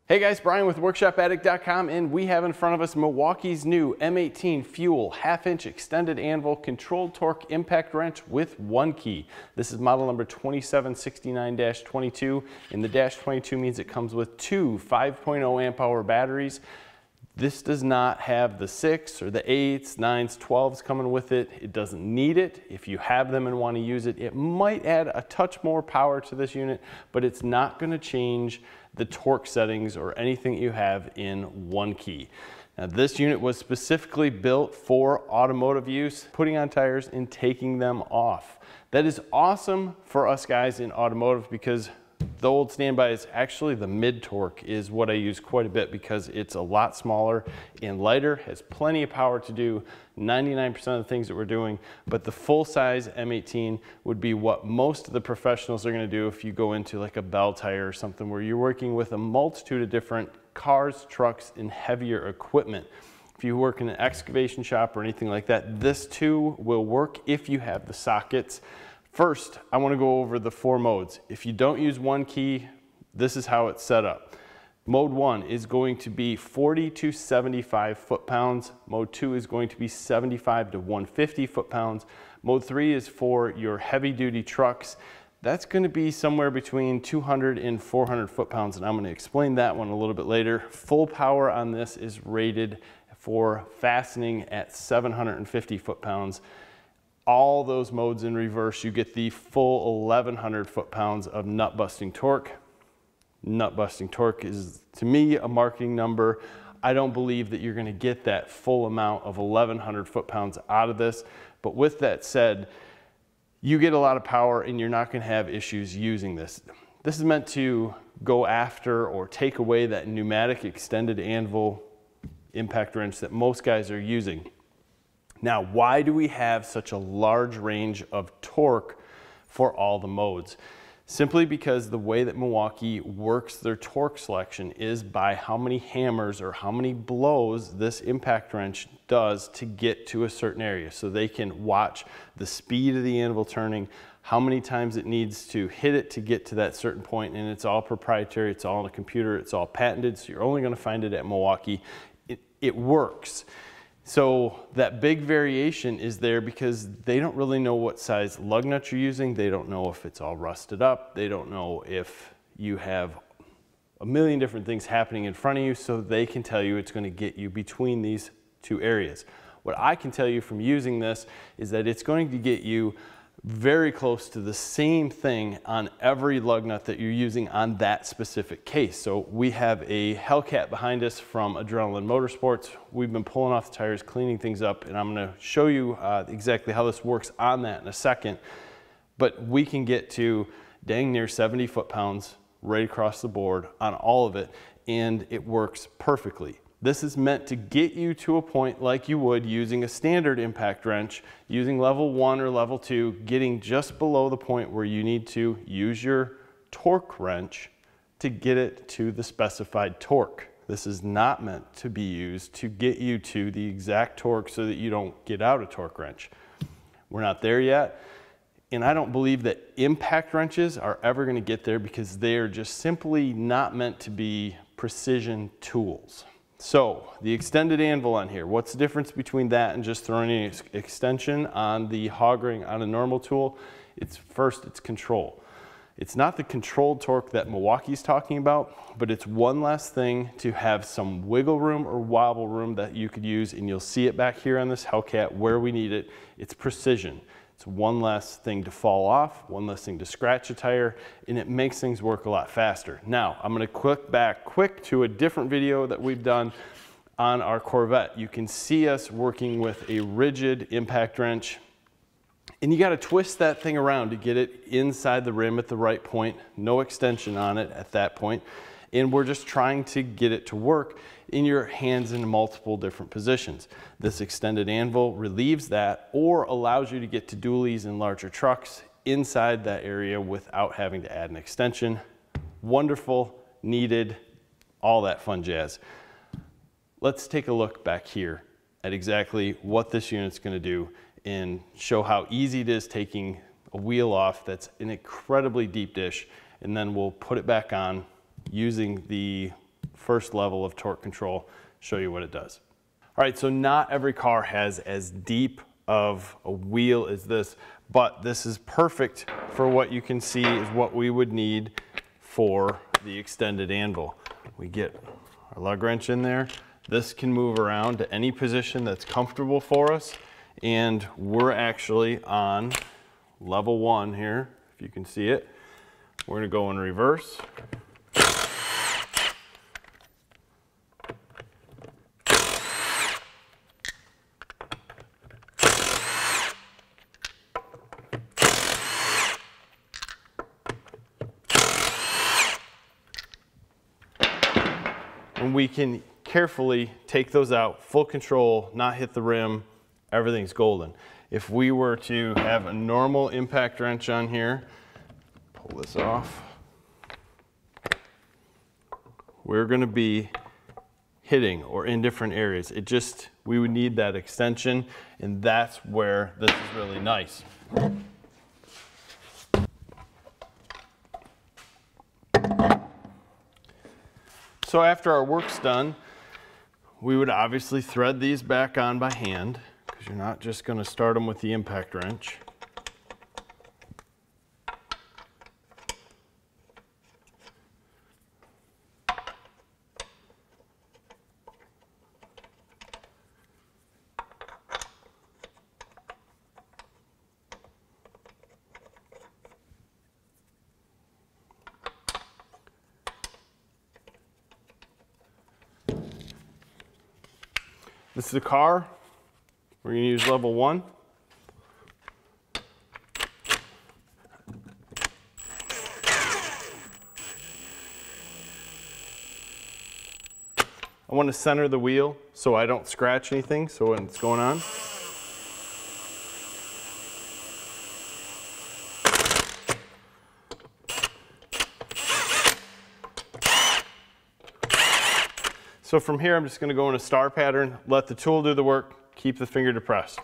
Hey guys, Brian with WorkshopAddict.com, and we have in front of us Milwaukee's new M18 FUEL half-inch extended anvil controlled torque impact wrench with one key. This is model number 2769-22, and the -22 means it comes with two 5.0 amp hour batteries. This does not have the 6 or the 8s, 9s, 12s coming with it. It doesn't need it. If you have them and want to use it, it might add a touch more power to this unit, but it's not going to change the torque settings or anything you have in one key. Now, this unit was specifically built for automotive use, putting on tires and taking them off. That is awesome for us guys in automotive because the old standby is actually the mid torque is what I use quite a bit because it's a lot smaller and lighter, has plenty of power to do 99% of the things that we're doing, but the full size M18 would be what most of the professionals are going to do if you go into like a bell tire or something where you're working with a multitude of different cars, trucks, and heavier equipment. If you work in an excavation shop or anything like that, this too will work if you have the sockets. First, I want to go over the 4 modes. If you don't use one key, this is how it's set up. Mode 1 is going to be 40 to 75 foot-pounds. Mode 2 is going to be 75 to 150 foot-pounds. Mode 3 is for your heavy-duty trucks. That's going to be somewhere between 200 and 400 foot-pounds, and I'm going to explain that one a little bit later. Full power on this is rated for fastening at 750 foot-pounds. All those modes in reverse, you get the full 1100 foot-pounds of nut-busting torque. Nut-busting torque is, to me, a marketing number. I don't believe that you're going to get that full amount of 1100 foot-pounds out of this. But with that said, you get a lot of power and you're not going to have issues using this. This is meant to go after or take away that pneumatic extended anvil impact wrench that most guys are using. Now, why do we have such a large range of torque for all the modes? Simply because the way that Milwaukee works their torque selection is by how many hammers or how many blows this impact wrench does to get to a certain area. So they can watch the speed of the anvil turning, how many times it needs to hit it to get to that certain point, and it's all proprietary, it's all on a computer, it's all patented, so you're only going to find it at Milwaukee. It works. So that big variation is there because they don't really know what size lug nut you're using. They don't know if it's all rusted up. They don't know if you have a million different things happening in front of you, so they can tell you it's going to get you between these two areas. What I can tell you from using this is that it's going to get you very close to the same thing on every lug nut that you're using on that specific case. So we have a Hellcat behind us from Adrenaline Motorsports. We've been pulling off the tires, cleaning things up, and I'm going to show you exactly how this works on that in a second. But we can get to dang near 70 foot-pounds right across the board on all of it, and it works perfectly. This is meant to get you to a point like you would using a standard impact wrench, using level 1 or level 2, getting just below the point where you need to use your torque wrench to get it to the specified torque. This is not meant to be used to get you to the exact torque so that you don't get out a torque wrench. We're not there yet, and I don't believe that impact wrenches are ever going to get there because they are just simply not meant to be precision tools. So the extended anvil on here, what's the difference between that and just throwing an extension on the hog ring on a normal tool? It's control. It's not the controlled torque that Milwaukee's talking about, but it's one less thing to have some wiggle room or wobble room that you could use, and you'll see it back here on this Hellcat where we need it. It's precision. It's one less thing to fall off, one less thing to scratch a tire, and it makes things work a lot faster. Now, I'm going to click back quick to a different video that we've done on our Corvette. You can see us working with a rigid impact wrench, and you got to twist that thing around to get it inside the rim at the right point. No extension on it at that point, and we're just trying to get it to work in your hands in multiple different positions. This extended anvil relieves that or allows you to get to dualies and larger trucks inside that area without having to add an extension. Wonderful, needed, all that fun jazz. Let's take a look back here at exactly what this unit's going to do and show how easy it is taking a wheel off that's an incredibly deep dish, and then we'll put it back on using the first level of torque control, show you what it does. All right, so not every car has as deep of a wheel as this, but this is perfect for what you can see is what we would need for the extended anvil. We get our lug wrench in there. This can move around to any position that's comfortable for us, and we're actually on level 1 here, if you can see it. We're gonna go in reverse. And we can carefully take those out, full control, not hit the rim, everything's golden. If we were to have a normal impact wrench on here, pull this off, we're gonna be hitting or in different areas. We would need that extension, and that's where this is really nice. So after our work's done, we would obviously thread these back on by hand, because you're not just going to start them with the impact wrench. This is the car. We're going to use level 1. I want to center the wheel so I don't scratch anything, so when it's going on. So from here, I'm just going to go in a star pattern, let the tool do the work, keep the finger depressed.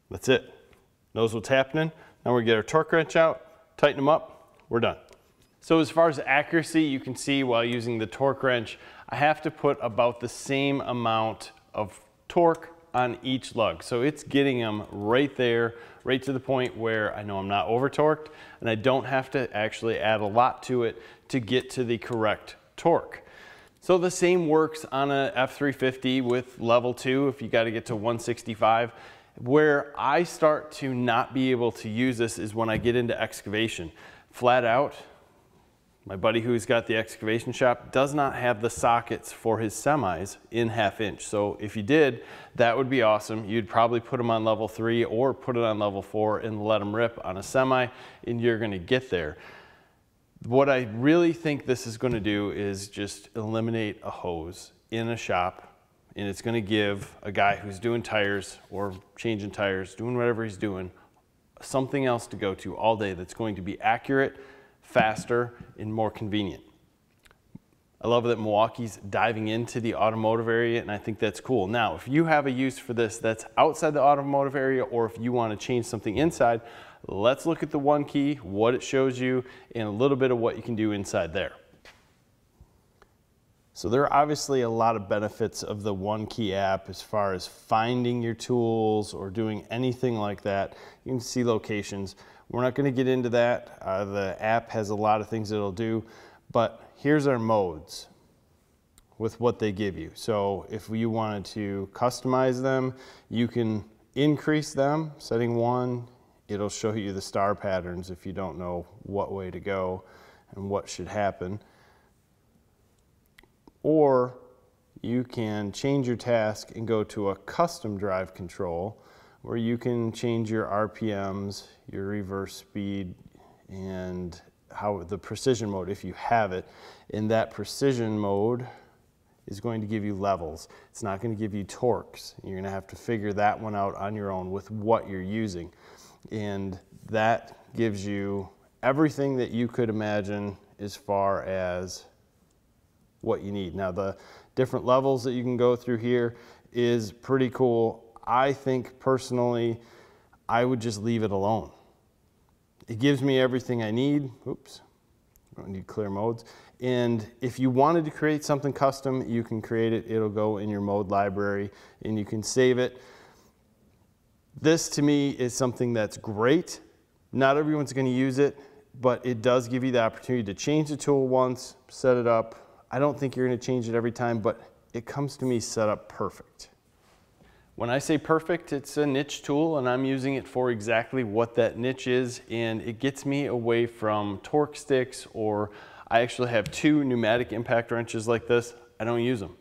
That's it. Knows what's happening. Now we get our torque wrench out, tighten them up, we're done. So as far as accuracy, you can see while using the torque wrench, I have to put about the same amount of torque on each lug. So it's getting them right there, right to the point where I know I'm not over torqued, and I don't have to actually add a lot to it to get to the correct torque. So the same works on a F350 with level 2 if you got to get to 165. Where I start to not be able to use this is when I get into excavation. Flat out, my buddy who's got the excavation shop does not have the sockets for his semis in 1/2 inch. So if you did, that would be awesome. You'd probably put them on level 3 or put it on level 4 and let them rip on a semi, and you're gonna get there. What I really think this is gonna do is just eliminate a hose in a shop, and it's gonna give a guy who's doing tires or changing tires, doing whatever he's doing, something else to go to all day that's going to be accurate, faster, and more convenient. I love that Milwaukee's diving into the automotive area, and I think that's cool. Now, if you have a use for this that's outside the automotive area, or if you want to change something inside, let's look at the one key, what it shows you, and a little bit of what you can do inside there. So there are obviously a lot of benefits of the One Key app as far as finding your tools or doing anything like that. You can see locations. We're not going to get into that. The app has a lot of things that it'll do, but here's our modes with what they give you. So if you wanted to customize them, you can increase them. Setting 1, it'll show you the star patterns if you don't know what way to go and what should happen. Or you can change your task and go to a custom drive control where you can change your RPMs, your reverse speed, and how the precision mode, if you have it. In that precision mode is going to give you levels. It's not going to give you torques. You're going to have to figure that one out on your own with what you're using. And that gives you everything that you could imagine as far as what you need. Now, the different levels that you can go through here is pretty cool. I think personally, I would just leave it alone. It gives me everything I need. Oops, I don't need clear modes. And if you wanted to create something custom, you can create it. It'll go in your mode library and you can save it. This to me is something that's great. Not everyone's going to use it, but it does give you the opportunity to change the tool once, set it up. I don't think you're going to change it every time, but it comes to me set up perfect. When I say perfect, it's a niche tool and I'm using it for exactly what that niche is, and it gets me away from torque sticks, or I actually have 2 pneumatic impact wrenches like this. I don't use them.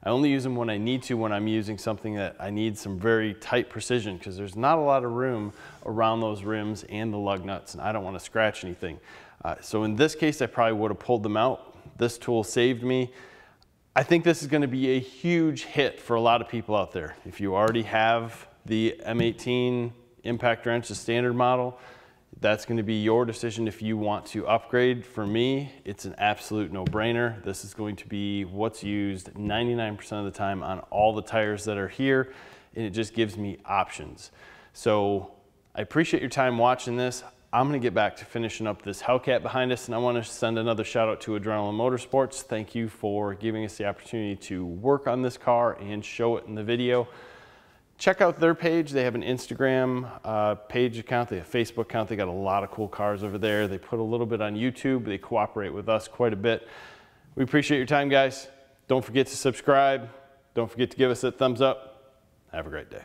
I only use them when I need to, when I'm using something that I need some very tight precision, because there's not a lot of room around those rims and the lug nuts, and I don't want to scratch anything. So in this case, I probably would have pulled them out. This tool saved me. I think this is going to be a huge hit for a lot of people out there. If you already have the M18 impact wrench, the standard model, that's going to be your decision if you want to upgrade. For me, it's an absolute no-brainer. This is going to be what's used 99% of the time on all the tires that are here, and it just gives me options. So I appreciate your time watching this. I'm going to get back to finishing up this Hellcat behind us, and I want to send another shout out to Adrenaline Motorsports. Thank you for giving us the opportunity to work on this car and show it in the video. Check out their page. They have an Instagram page account. They have a Facebook account. They got a lot of cool cars over there. They put a little bit on YouTube. They cooperate with us quite a bit. We appreciate your time, guys. Don't forget to subscribe. Don't forget to give us a thumbs up. Have a great day.